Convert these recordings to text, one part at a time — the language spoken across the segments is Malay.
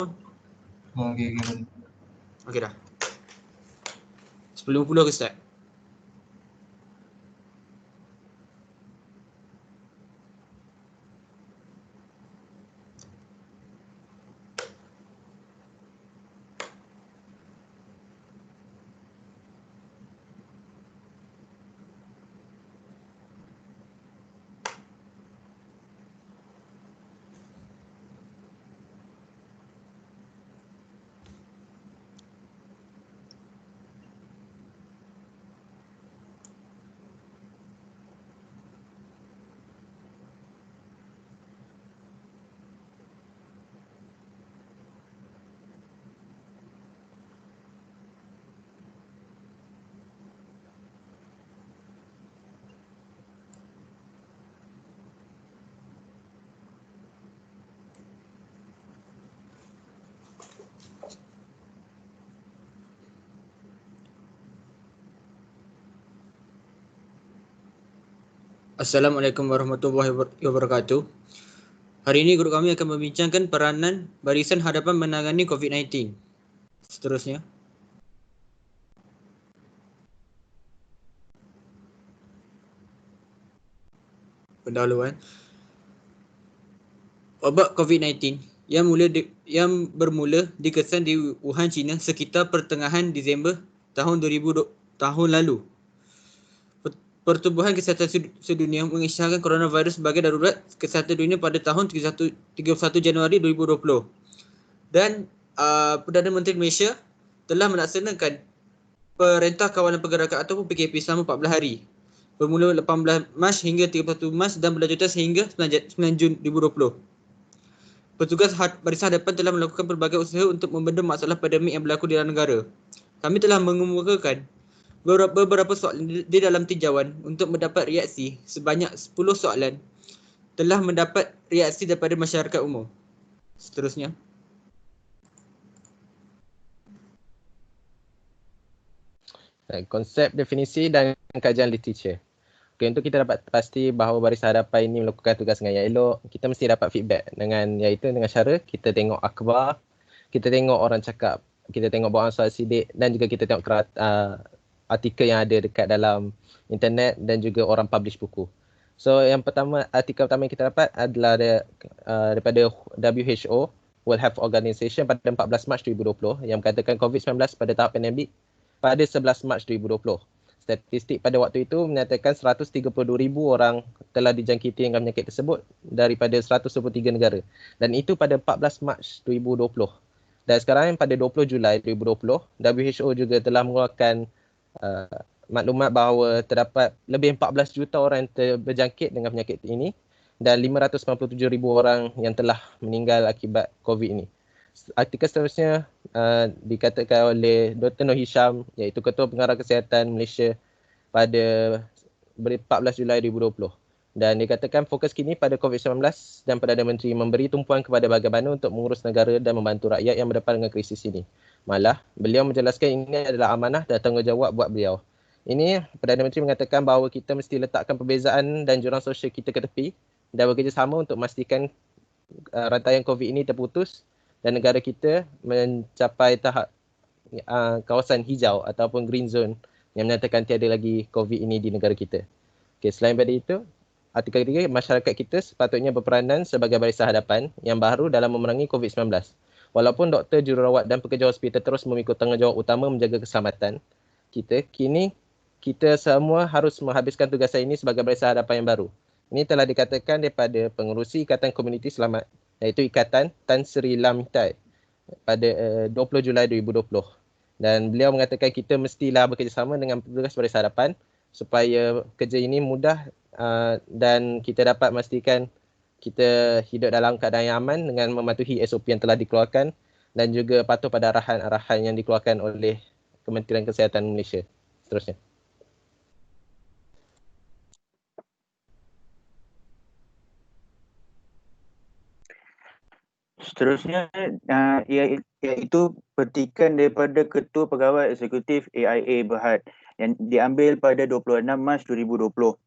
Okey. Okey dah. 10.50 ke start? Assalamualaikum warahmatullahi wabarakatuh. Hari ini guru kami akan membincangkan peranan barisan hadapan menangani COVID-19. Seterusnya. Pendahuluan. Wabak COVID-19 yang bermula dikesan di Wuhan, China sekitar pertengahan Disember tahun 2020 tahun lalu. Pertubuhan Kesihatan Sedunia mengisyaratkan coronavirus sebagai darurat kesihatan dunia pada tahun 31 Januari 2020. Dan Perdana Menteri Malaysia telah melaksanakan Perintah Kawalan Pergerakan ataupun PKP selama 14 hari. Bermula 18 Mac hingga 31 Mac dan berlanjutkan sehingga 9 Jun 2020. Petugas barisan hadapan telah melakukan pelbagai usaha untuk membendung masalah pandemik yang berlaku di dalam negara. Kami telah mengemukakan beberapa soalan di dalam tinjauan untuk mendapat reaksi. Sebanyak 10 soalan telah mendapat reaksi daripada masyarakat umum. Seterusnya. Konsep, definisi dan kajian literature. Okay, untuk kita dapat pasti bahawa barisan hadapan ini melakukan tugas dengan yang elok, kita mesti dapat feedback dengan cara kita tengok akhbar, kita tengok orang cakap, kita tengok bawaan soal sidik dan juga kita tengok artikel yang ada dekat dalam internet dan juga orang publish buku. So yang pertama, artikel pertama yang kita dapat adalah daripada WHO, World Health Organization pada 14 Mac 2020 yang mengatakan COVID-19 pada tahap pandemik pada 11 Mac 2020. Statistik pada waktu itu menyatakan 132,000 orang telah dijangkiti dengan penyakit tersebut daripada 123 negara. Dan itu pada 14 Mac 2020. Dan sekarang pada 20 Julai 2020, WHO juga telah mengeluarkan maklumat bahawa terdapat lebih 14 juta orang yang berjangkit dengan penyakit ini dan 597,000 orang yang telah meninggal akibat COVID ini. Artikel seterusnya dikatakan oleh Dr. Noor Hisham, iaitu Ketua Pengarah Kesihatan Malaysia pada 14 Julai 2020. Dan dikatakan fokus kini pada COVID-19 dan Perdana Menteri memberi tumpuan kepada bagaimana untuk mengurus negara dan membantu rakyat yang berdepan dengan krisis ini. Malah, beliau menjelaskan ini adalah amanah dan tanggungjawab buat beliau. Ini, Perdana Menteri mengatakan bahawa kita mesti letakkan perbezaan dan jurang sosial kita ke tepi dan bekerjasama untuk memastikan rantaian COVID ini terputus dan negara kita mencapai tahap kawasan hijau ataupun green zone yang menyatakan tiada lagi COVID ini di negara kita. Okay, selain daripada itu, artikel ketiga, masyarakat kita sepatutnya berperanan sebagai barisan hadapan yang baru dalam memerangi COVID-19. Walaupun doktor, jururawat dan pekerja hospital terus memikul tanggungjawab utama menjaga keselamatan kita, kini kita semua harus menghabiskan tugasan ini sebagai barisan hadapan yang baru. Ini telah dikatakan daripada pengerusi Ikatan Komuniti Selamat, iaitu Ikatan Tan Sri Lamtai pada 20 Julai 2020. Dan beliau mengatakan kita mestilah bekerjasama dengan petugas barisan hadapan supaya kerja ini mudah dan kita dapat memastikan kita hidup dalam keadaan yang aman dengan mematuhi SOP yang telah dikeluarkan dan juga patuh pada arahan-arahan yang dikeluarkan oleh Kementerian Kesihatan Malaysia. Seterusnya. Seterusnya iaitu petikan daripada Ketua Pegawai Eksekutif AIA Berhad yang diambil pada 26 Mac 2020.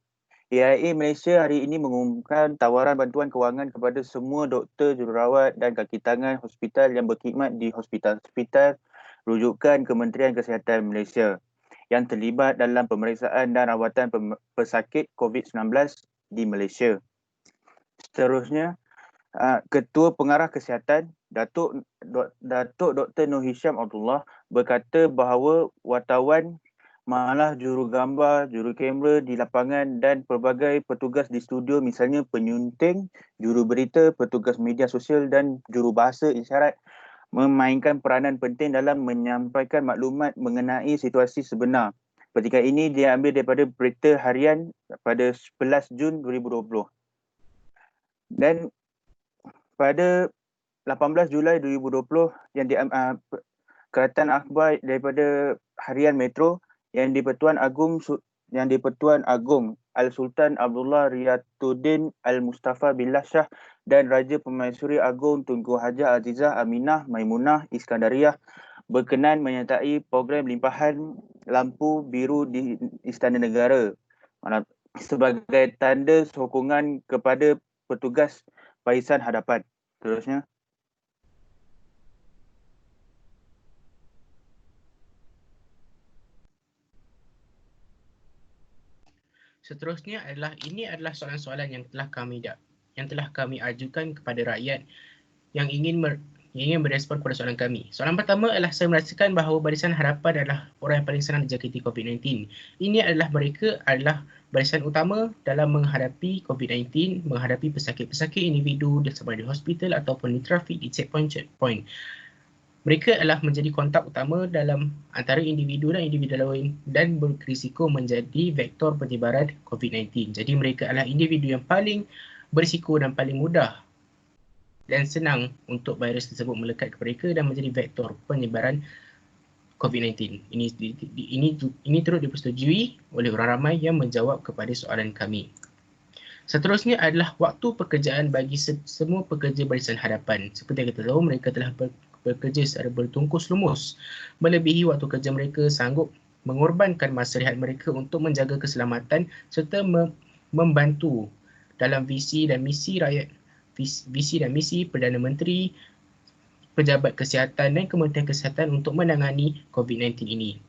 AIA Malaysia hari ini mengumumkan tawaran bantuan kewangan kepada semua doktor, jururawat dan kaki tangan hospital yang berkhidmat di hospital-hospital rujukan Kementerian Kesihatan Malaysia yang terlibat dalam pemeriksaan dan rawatan pesakit COVID-19 di Malaysia. Seterusnya, Ketua Pengarah Kesihatan Datuk Dr. Nur Hisham Abdullah berkata bahawa wartawan, malah juru gambar, juru kamera di lapangan dan pelbagai petugas di studio, misalnya penyunting, juru berita, petugas media sosial dan juru bahasa isyarat memainkan peranan penting dalam menyampaikan maklumat mengenai situasi sebenar. Petikan ini diambil daripada Berita Harian pada 11 Jun 2020. Dan pada 18 Julai 2020 keratan akhbar daripada Harian Metro yang di-Pertuan Agong Al-Sultan Abdullah Riyatuddin Al-Mustafa Billah Shah dan Raja Pemaisuri Agong Tunku Hajah Azizah Aminah Maimunah Iskandariah berkenan menyertai program limpahan lampu biru di Istana Negara sebagai tanda sokongan kepada petugas Barisan Hadapan. Terusnya, Seterusnya ini adalah soalan-soalan yang telah kami ajukan kepada rakyat yang ingin merespon kepada soalan kami. Soalan pertama adalah, saya merasakan bahawa Barisan Harapan adalah orang yang paling senang dijangkiti COVID-19. Mereka adalah barisan utama dalam menghadapi COVID-19, menghadapi pesakit-pesakit individu sama di hospital ataupun di trafik di checkpoint. Mereka adalah menjadi kontak utama dalam antara individu dan individu lain dan berisiko menjadi vektor penyebaran COVID-19. Jadi mereka adalah individu yang paling berisiko dan paling mudah dan senang untuk virus tersebut melekat ke mereka dan menjadi vektor penyebaran COVID-19. Ini turut dipersetujui oleh orang ramai yang menjawab kepada soalan kami. Seterusnya adalah waktu pekerjaan bagi semua pekerja Barisan Hadapan. Seperti yang kita tahu, mereka telah bekerja secara bertungkus lumus. Melebihi waktu kerja mereka, sanggup mengorbankan masa rehat mereka untuk menjaga keselamatan serta membantu dalam visi dan misi Perdana Menteri, Pejabat Kesihatan dan Kementerian Kesihatan untuk menangani COVID-19 ini.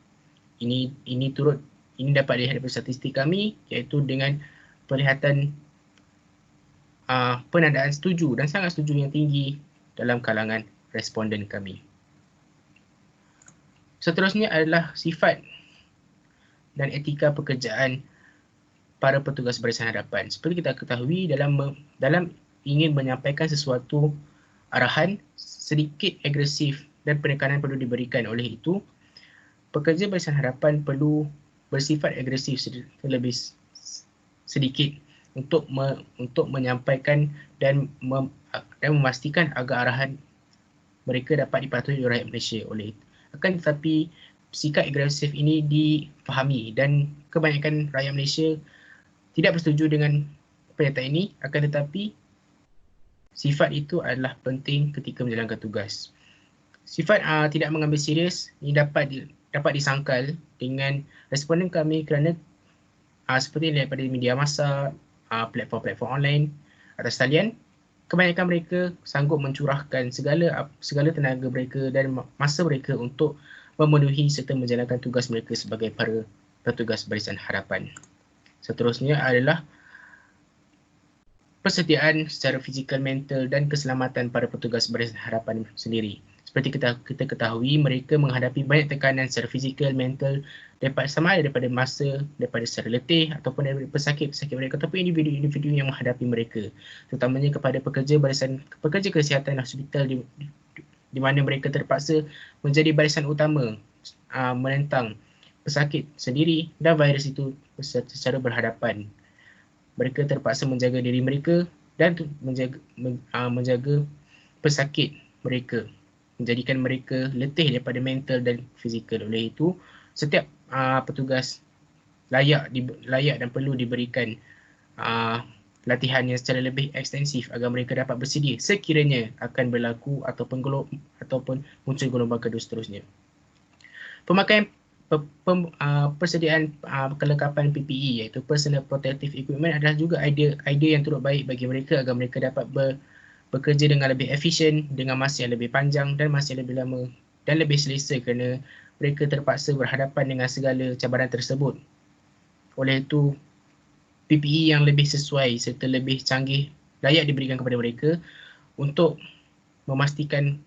Ini dapat dilihat dari statistik kami, iaitu dengan perlihatan penandaan setuju dan sangat setuju yang tinggi dalam kalangan responden kami. Seterusnya adalah sifat dan etika pekerjaan para petugas Barisan Hadapan. Seperti kita ketahui, dalam ingin menyampaikan sesuatu arahan, sedikit agresif dan penekanan perlu diberikan. Oleh itu, pekerja Barisan Hadapan perlu bersifat agresif terlebih sedikit untuk menyampaikan dan memastikan agar arahan mereka dapat dipatuhi oleh rakyat Malaysia. Akan tetapi sikap agresif ini difahami dan kebanyakan rakyat Malaysia tidak bersetuju dengan pernyataan ini. Akan tetapi sifat itu adalah penting ketika menjalankan tugas. Sifat tidak mengambil serius ini dapat disangkal dengan responden kami kerana seperti daripada media massa, platform-platform online atas talian, kebanyakan mereka sanggup mencurahkan segala tenaga mereka dan masa mereka untuk memenuhi serta menjalankan tugas mereka sebagai para petugas Barisan Harapan. Seterusnya adalah persediaan secara fizikal, mental dan keselamatan para petugas Barisan Harapan sendiri. Seperti kita ketahui, mereka menghadapi banyak tekanan secara fizikal, mental, daripada masa, daripada secara letih ataupun daripada pesakit-pesakit mereka ataupun individu-individu yang menghadapi mereka. Terutamanya kepada pekerja kesihatan hospital di mana mereka terpaksa menjadi barisan utama menentang pesakit sendiri dan virus itu secara berhadapan. Mereka terpaksa menjaga diri mereka dan menjaga pesakit mereka, menjadikan mereka letih daripada mental dan fizikal. Oleh itu, setiap petugas layak dan perlu diberikan latihan yang secara lebih ekstensif agar mereka dapat bersedia sekiranya akan berlaku ataupun muncul gelombang kedua seterusnya. persediaan kelengkapan PPE iaitu Personal Protective Equipment adalah juga idea yang turut baik bagi mereka agar mereka dapat bekerja dengan lebih efisien, dengan masa yang lebih panjang dan masa yang lebih lama dan lebih selesa kerana mereka terpaksa berhadapan dengan segala cabaran tersebut. Oleh itu, PPE yang lebih sesuai serta lebih canggih layak diberikan kepada mereka untuk memastikan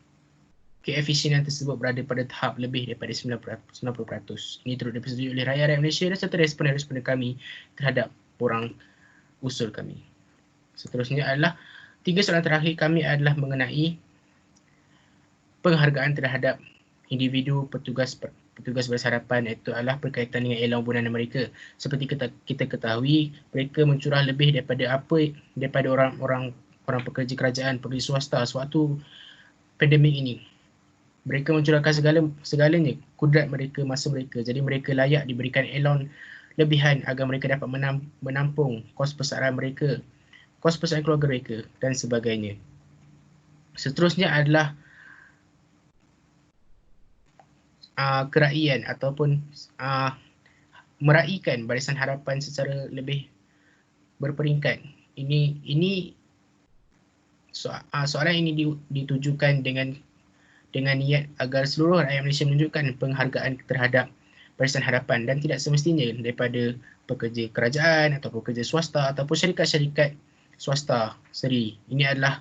keefisienan tersebut berada pada tahap lebih daripada 90%. Ini turut dipersetujui oleh rakyat Malaysia dan serta responden kami terhadap borang usul kami. Seterusnya adalah 3 soalan terakhir kami adalah mengenai penghargaan terhadap individu petugas bersarapan, iaitu adalah berkaitan dengan elang bulanan mereka. Seperti kita ketahui, mereka mencurah lebih daripada orang pekerja kerajaan, pekerja swasta sewaktu pandemik ini. Mereka mencurahkan segalanya, kudrat mereka, masa mereka. Jadi mereka layak diberikan elon lebihan agar mereka dapat menampung kos persaraan mereka, kos persaraan keluarga mereka dan sebagainya. Seterusnya adalah keraian ataupun meraihkan Barisan Harapan secara lebih berperingkat. Soalan ini ditujukan dengan niat agar seluruh rakyat Malaysia menunjukkan penghargaan terhadap Barisan Harapan dan tidak semestinya daripada pekerja kerajaan atau pekerja swasta ataupun syarikat-syarikat swasta sendiri. Ini adalah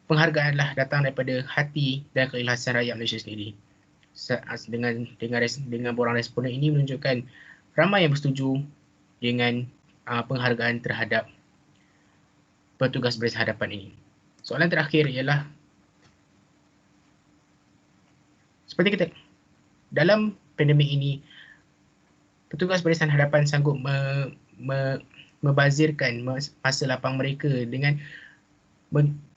penghargaan datang daripada hati dan keikhlasan rakyat Malaysia sendiri. Dengan borang responden ini menunjukkan ramai yang bersetuju dengan penghargaan terhadap petugas Barisan Harapan ini. Soalan terakhir ialah seperti kita dalam pandemik ini, petugas Barisan Harapan sanggup membazirkan masa lapang mereka dengan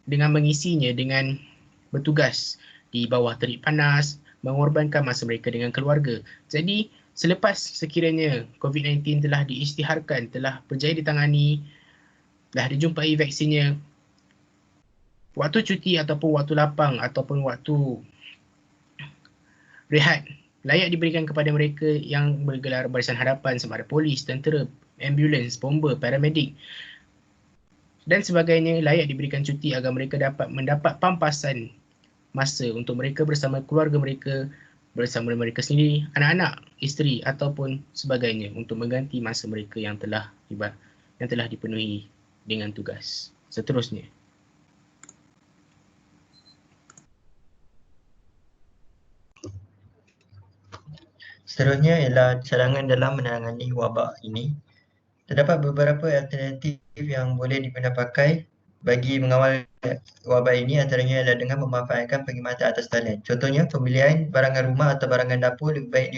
mengisinya dengan bertugas di bawah terik panas, mengorbankan masa mereka dengan keluarga. Jadi selepas sekiranya COVID-19 telah diisytiharkan, telah berjaya ditangani, telah dijumpai vaksinnya, waktu cuti ataupun waktu lapang ataupun waktu rehat layak diberikan kepada mereka yang bergelar Barisan Harapan sama ada polis, tentera, ambulans, bomber, paramedik dan sebagainya, layak diberikan cuti agar mereka dapat mendapat pampasan masa untuk mereka bersama keluarga mereka, bersama mereka sendiri, anak-anak, isteri ataupun sebagainya untuk mengganti masa mereka yang telah dipenuhi dengan tugas. Seterusnya, seterusnya ialah cadangan dalam menangani wabak ini. Terdapat beberapa alternatif yang boleh digunakan pakai bagi mengawal wabak ini, antaranya adalah dengan memanfaatkan perkhidmatan atas talian. Contohnya, pembelian barangan rumah atau barangan dapur lebih baik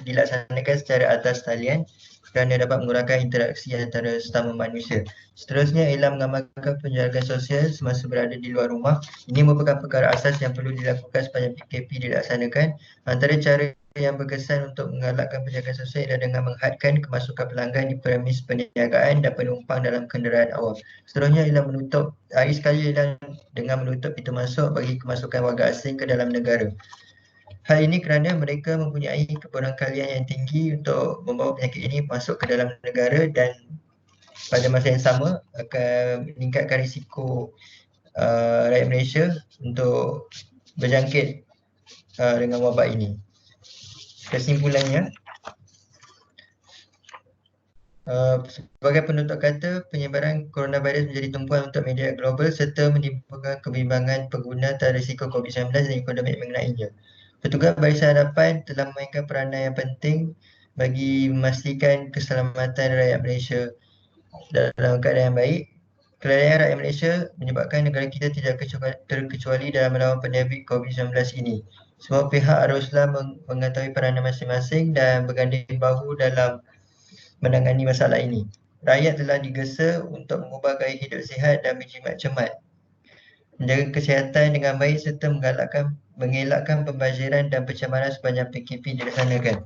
dilaksanakan secara atas talian kerana dapat mengurangkan interaksi antara sesama manusia. Seterusnya ialah mengamalkan penjagaan sosial semasa berada di luar rumah. Ini merupakan perkara asas yang perlu dilakukan sepanjang PKP dilaksanakan. Antara cara yang berkesan untuk mengalakkan penjagaan sosial adalah dengan menghadkan kemasukan pelanggan di premis perniagaan dan penumpang dalam kenderaan awam. Seterusnya ialah akhir sekali ialah dengan menutup pintu masuk bagi kemasukan warga asing ke dalam negara. Hal ini kerana mereka mempunyai kebarangkalian yang tinggi untuk membawa penyakit ini masuk ke dalam negara dan pada masa yang sama akan meningkatkan risiko rakyat Malaysia untuk berjangkit dengan wabak ini. Kesimpulannya, sebagai penutup kata, penyebaran coronavirus menjadi tumpuan untuk media global serta menimbulkan kebimbangan pengguna terhadap risiko COVID-19 dan ekonomi mengenainya. Petugas Barisan Harapan telah memainkan peranan yang penting bagi memastikan keselamatan rakyat Malaysia dalam keadaan yang baik. Kelalaian rakyat Malaysia menyebabkan negara kita tidak terkecuali dalam melawan pandemik COVID-19 ini. Semua pihak haruslah mengetahui peranan masing-masing dan berganding bahu dalam menangani masalah ini. Rakyat telah digesa untuk mengubah gaya hidup sihat dan berjimat cermat, menjaga kesihatan dengan baik serta mengelakkan pembaziran dan pencemaran sepanjang PKP dilaksanakan.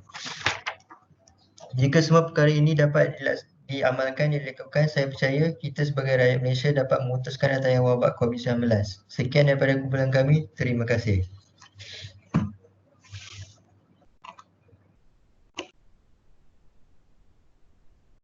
Jika semua perkara ini dapat dilakukan, saya percaya kita sebagai rakyat Malaysia dapat memutuskan rantai wabak COVID-19. Sekian daripada kumpulan kami. Terima kasih.